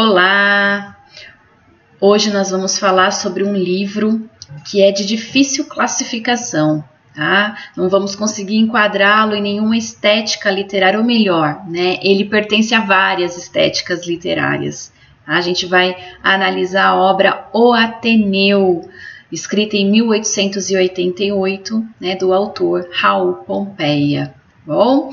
Olá! Hoje nós vamos falar sobre um livro que é de difícil classificação, tá? Não vamos conseguir enquadrá-lo em nenhuma estética literária, ou melhor, né? Ele pertence a várias estéticas literárias. Tá? A gente vai analisar a obra O Ateneu, escrita em 1888, né, do autor Raul Pompeia. Bom,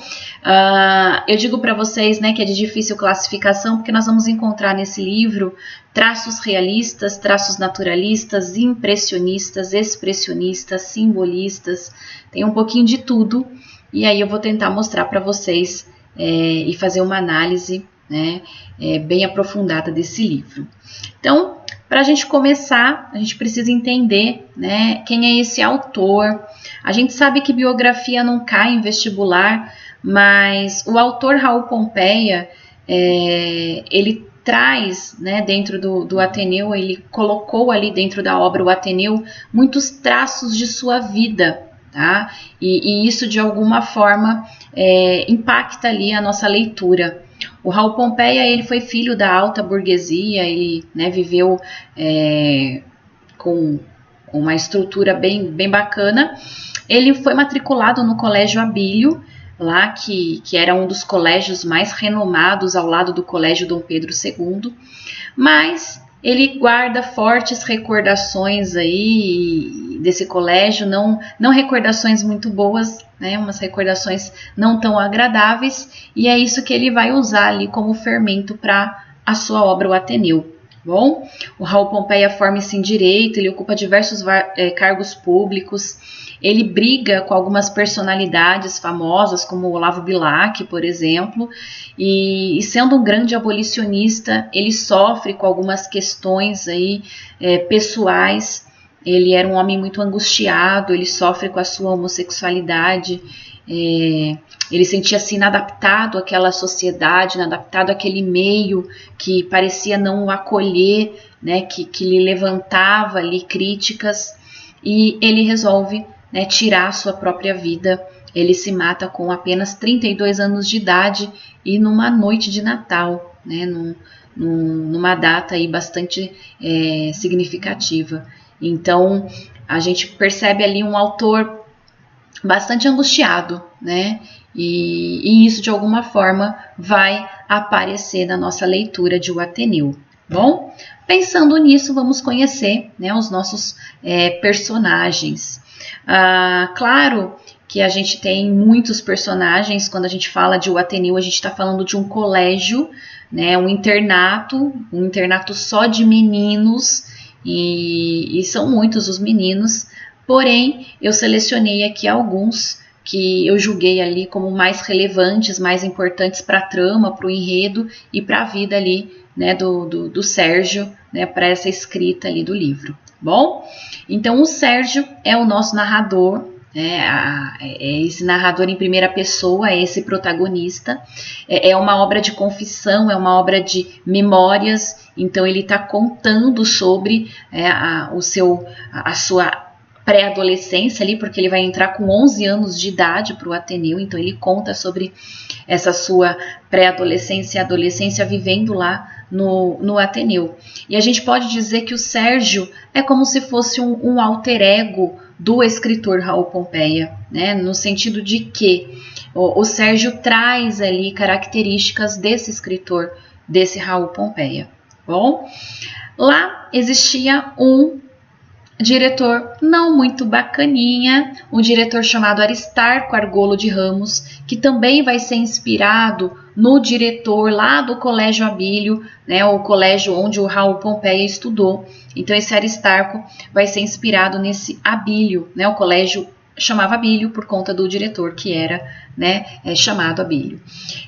eu digo para vocês, né, que é de difícil classificação, porque nós vamos encontrar nesse livro traços realistas, traços naturalistas, impressionistas, expressionistas, simbolistas, tem um pouquinho de tudo, e aí eu vou tentar mostrar para vocês e fazer uma análise, né, bem aprofundada desse livro. Então, para a gente começar, a gente precisa entender, né, quem é esse autor. A gente sabe que biografia não cai em vestibular, mas o autor Raul Pompeia, ele traz, né, dentro do Ateneu, ele colocou ali dentro da obra O Ateneu muitos traços de sua vida, tá? E isso de alguma forma impacta ali a nossa leitura. O Raul Pompeia, ele foi filho da alta burguesia, ele, né, viveu com uma estrutura bem bacana. Ele foi matriculado no Colégio Abílio, lá que era um dos colégios mais renomados ao lado do Colégio Dom Pedro II, mas ele guarda fortes recordações aí desse colégio, não recordações muito boas, né, umas recordações não tão agradáveis, e é isso que ele vai usar ali como fermento para a sua obra O Ateneu. Bom, o Raul Pompeia forma-se em direito, ele ocupa diversos cargos públicos, ele briga com algumas personalidades famosas, como Olavo Bilac, por exemplo, e sendo um grande abolicionista, ele sofre com algumas questões aí, pessoais. Ele era um homem muito angustiado, ele sofre com a sua homossexualidade, ele sentia-se inadaptado àquela sociedade, inadaptado àquele meio que parecia não o acolher, né, que lhe levantava ali críticas, e ele resolve, né, tirar a sua própria vida. Ele se mata com apenas 32 anos de idade e numa noite de Natal, né, numa data aí bastante significativa. Então, a gente percebe ali um autor bastante angustiado, né? E isso, de alguma forma, vai aparecer na nossa leitura de O Ateneu. Bom, pensando nisso, vamos conhecer, né, os nossos personagens. Claro que a gente tem muitos personagens. Quando a gente fala de O Ateneu, a gente está falando de um colégio, né, um internato só de meninos, e são muitos os meninos, porém eu selecionei aqui alguns que eu julguei ali como mais relevantes, mais importantes para a trama, para o enredo e para a vida ali, né, do Sérgio, né, para essa escrita ali do livro. Bom, então o Sérgio é o nosso narrador, é esse narrador em primeira pessoa, é esse protagonista. É uma obra de confissão, é uma obra de memórias. Então ele está contando sobre a sua pré-adolescência ali, porque ele vai entrar com 11 anos de idade para o Ateneu. Então ele conta sobre essa sua pré-adolescência e adolescência vivendo lá no Ateneu. E a gente pode dizer que o Sérgio é como se fosse um alter ego do escritor Raul Pompeia, né? No sentido de que o Sérgio traz ali características desse escritor, desse Raul Pompeia. Bom, lá existia um diretor não muito bacaninha, um diretor chamado Aristarco Argolo de Ramos, que também vai ser inspirado no diretor lá do Colégio Abílio, né, o colégio onde o Raul Pompeia estudou. Então esse Aristarco vai ser inspirado nesse Abílio, né, o colégio chamava Abílio por conta do diretor que era, né, chamado Abílio.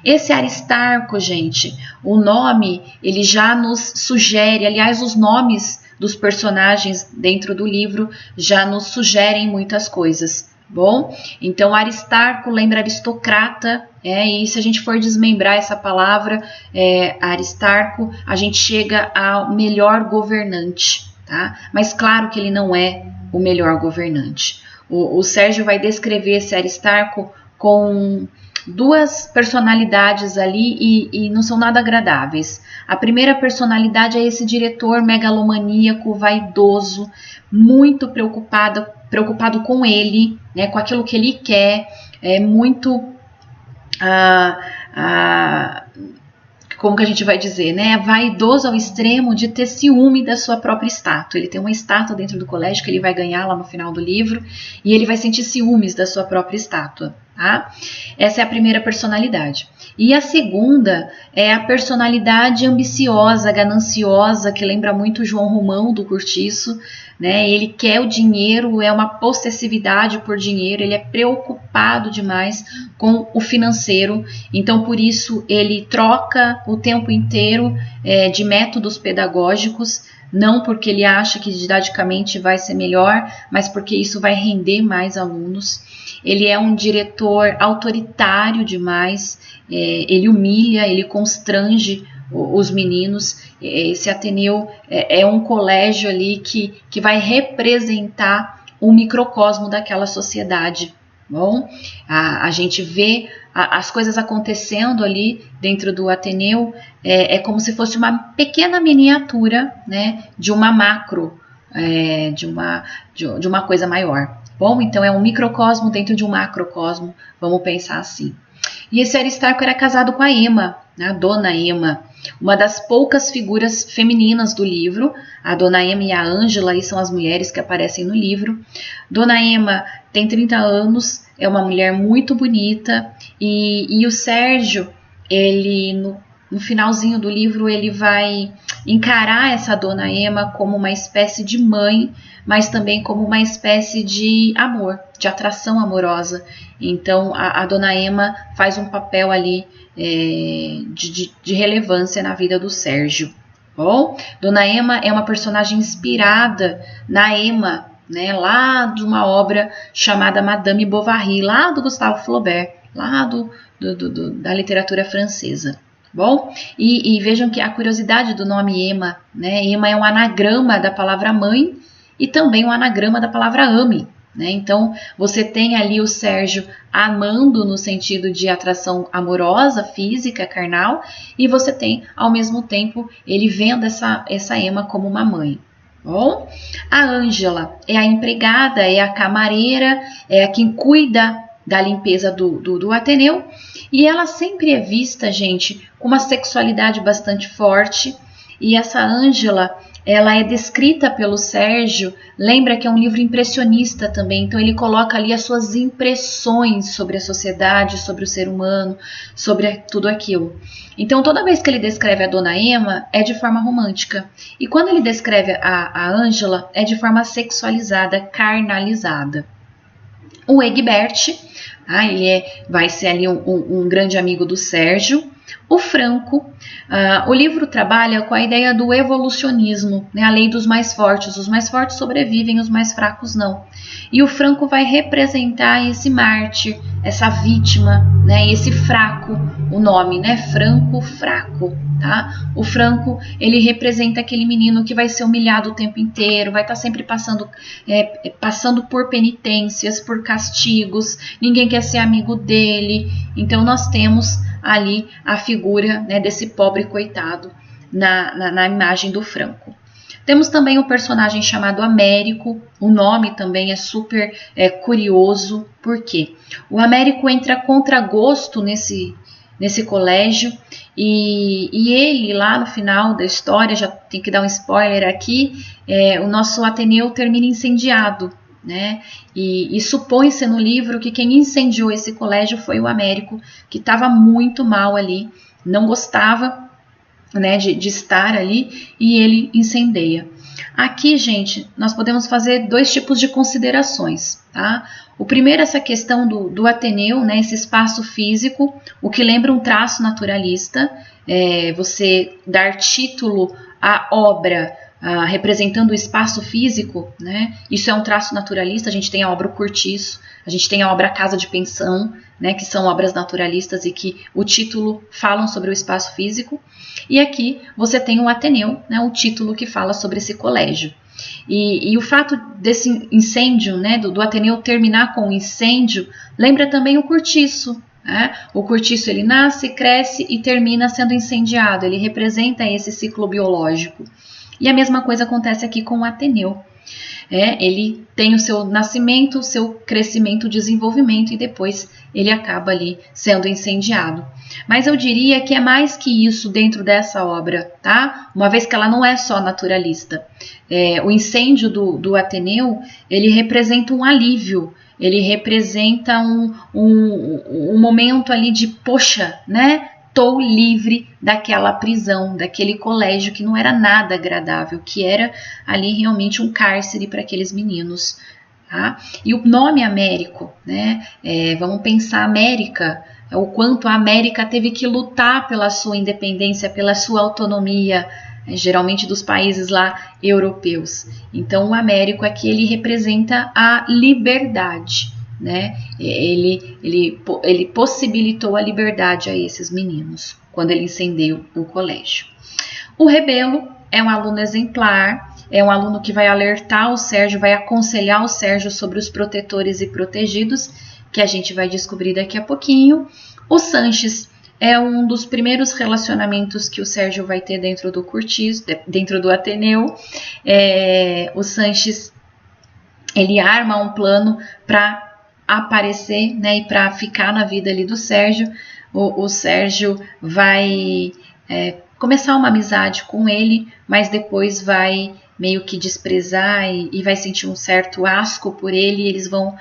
Esse Aristarco, gente, o nome ele já nos sugere, aliás, os nomes dos personagens dentro do livro já nos sugerem muitas coisas. Bom, então Aristarco lembra aristocrata, e se a gente for desmembrar essa palavra, Aristarco, a gente chega ao melhor governante, tá? Mas claro que ele não é o melhor governante. O Sérgio vai descrever esse Aristarco com duas personalidades ali e não são nada agradáveis. A primeira personalidade é esse diretor megalomaníaco, vaidoso, muito preocupado com ele, né, com aquilo que ele quer, muito como que a gente vai dizer, né, vaidoso ao extremo de ter ciúme da sua própria estátua. Ele tem uma estátua dentro do colégio que ele vai ganhar lá no final do livro e ele vai sentir ciúmes da sua própria estátua, tá? Essa é a primeira personalidade. E a segunda é a personalidade ambiciosa, gananciosa, que lembra muito João Romão do Curtiço, né? Ele quer o dinheiro, é uma possessividade por dinheiro, ele é preocupado demais com o financeiro, então por isso ele troca o tempo inteiro de métodos pedagógicos, não porque ele acha que didaticamente vai ser melhor, mas porque isso vai render mais alunos. Ele é um diretor autoritário demais, ele humilha, ele constrange os meninos. Esse Ateneu é um colégio ali que vai representar o microcosmo daquela sociedade. Bom, a gente vê as coisas acontecendo ali dentro do Ateneu, é como se fosse uma pequena miniatura, né, de uma macro, de uma coisa maior. Bom, então é um microcosmo dentro de um macrocosmo, vamos pensar assim. E esse Aristarco era casado com a Ema, a Dona Ema, uma das poucas figuras femininas do livro. A Dona Ema e a Ângela aí são as mulheres que aparecem no livro. Dona Ema tem 30 anos, é uma mulher muito bonita, e o Sérgio, ele no finalzinho do livro, ele vai encarar essa Dona Ema como uma espécie de mãe, mas também como uma espécie de amor, de atração amorosa. Então a Dona Ema faz um papel ali de relevância na vida do Sérgio. Bom, Dona Ema é uma personagem inspirada na Ema, né, lá de uma obra chamada Madame Bovary, lá do Gustave Flaubert, lá da literatura francesa. Bom, e vejam que a curiosidade do nome Ema, né, Ema é um anagrama da palavra mãe e também um anagrama da palavra ame, né? Então você tem ali o Sérgio amando no sentido de atração amorosa, física, carnal, e você tem ao mesmo tempo ele vendo essa Ema como uma mãe. Bom, a Ângela é a empregada, é a camareira, é a quem cuida da limpeza do Ateneu, e ela sempre é vista, gente, com uma sexualidade bastante forte. E essa Ângela, ela é descrita pelo Sérgio, lembra que é um livro impressionista também, então ele coloca ali as suas impressões sobre a sociedade, sobre o ser humano, sobre tudo aquilo. Então toda vez que ele descreve a Dona Ema, é de forma romântica, e quando ele descreve a Ângela, é de forma sexualizada, carnalizada. O Egbert, ele vai ser ali um grande amigo do Sérgio. O Franco, o livro trabalha com a ideia do evolucionismo, né, a lei dos mais fortes. Os mais fortes sobrevivem, os mais fracos não. E o Franco vai representar esse mártir, essa vítima, né, esse fraco, o nome, né, Franco, fraco. Tá? O Franco, ele representa aquele menino que vai ser humilhado o tempo inteiro, vai estar sempre passando por penitências, por castigos, ninguém quer ser amigo dele. Então nós temos ali a figura, né, desse pobre coitado na imagem do Franco. Temos também um personagem chamado Américo, o nome também é super curioso, porque o Américo entra contra gosto nesse colégio, e ele lá no final da história, já tem que dar um spoiler aqui, o nosso Ateneu termina incendiado, né? E supõe-se no livro que quem incendiou esse colégio foi o Américo, que estava muito mal ali, não gostava, né, de estar ali, e ele incendeia. Aqui, gente, nós podemos fazer dois tipos de considerações, tá? O primeiro é essa questão do Ateneu, né, esse espaço físico, o que lembra um traço naturalista, você dar título à obra representando o espaço físico, né? Isso é um traço naturalista. A gente tem a obra O Cortiço, a gente tem a obra Casa de Pensão, né, que são obras naturalistas e que o título falam sobre o espaço físico. E aqui você tem o Ateneu, né, o título que fala sobre esse colégio. E o fato desse incêndio, né, do Ateneu terminar com um incêndio, lembra também o Cortiço. O cortiço ele nasce, cresce e termina sendo incendiado. Ele representa esse ciclo biológico. E a mesma coisa acontece aqui com o Ateneu. Ele tem o seu nascimento, o seu crescimento, desenvolvimento e depois ele acaba ali sendo incendiado. Mas eu diria que é mais que isso dentro dessa obra, tá? Uma vez que ela não é só naturalista. O incêndio do Ateneu, ele representa um alívio, ele representa um momento ali de, poxa, né? Estou livre daquela prisão, daquele colégio que não era nada agradável, que era ali realmente um cárcere para aqueles meninos. Tá? E o nome Américo, né? Vamos pensar América, o quanto a América teve que lutar pela sua independência, pela sua autonomia, geralmente dos países lá europeus. Então o Américo aqui ele representa a liberdade. Né? Ele possibilitou a liberdade a esses meninos quando ele incendiou o colégio. O Rebelo é um aluno exemplar, é um aluno que vai alertar o Sérgio, vai aconselhar o Sérgio sobre os protetores e protegidos, que a gente vai descobrir daqui a pouquinho. O Sanches é um dos primeiros relacionamentos que o Sérgio vai ter dentro do cortiço, dentro do Ateneu. O Sanches ele arma um plano para aparecer, né, e para ficar na vida ali do Sérgio. O Sérgio vai começar uma amizade com ele, mas depois vai meio que desprezar e vai sentir um certo asco por ele, e eles vão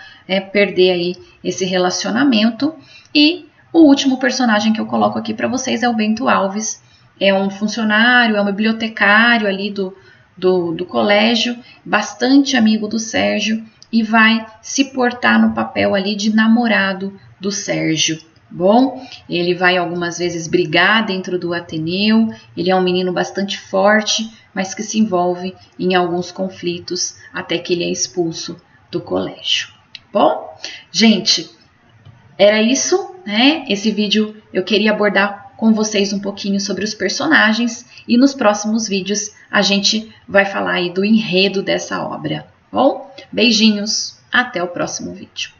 perder aí esse relacionamento. E o último personagem que eu coloco aqui para vocês é o Bento Alves. É um funcionário, é um bibliotecário ali do colégio, bastante amigo do Sérgio, e vai se portar no papel ali de namorado do Sérgio. Bom, ele vai algumas vezes brigar dentro do Ateneu, ele é um menino bastante forte, mas que se envolve em alguns conflitos até que ele é expulso do colégio. Bom, gente, era isso, né? Esse vídeo eu queria abordar com vocês um pouquinho sobre os personagens e nos próximos vídeos a gente vai falar aí do enredo dessa obra. Bom, beijinhos, até o próximo vídeo.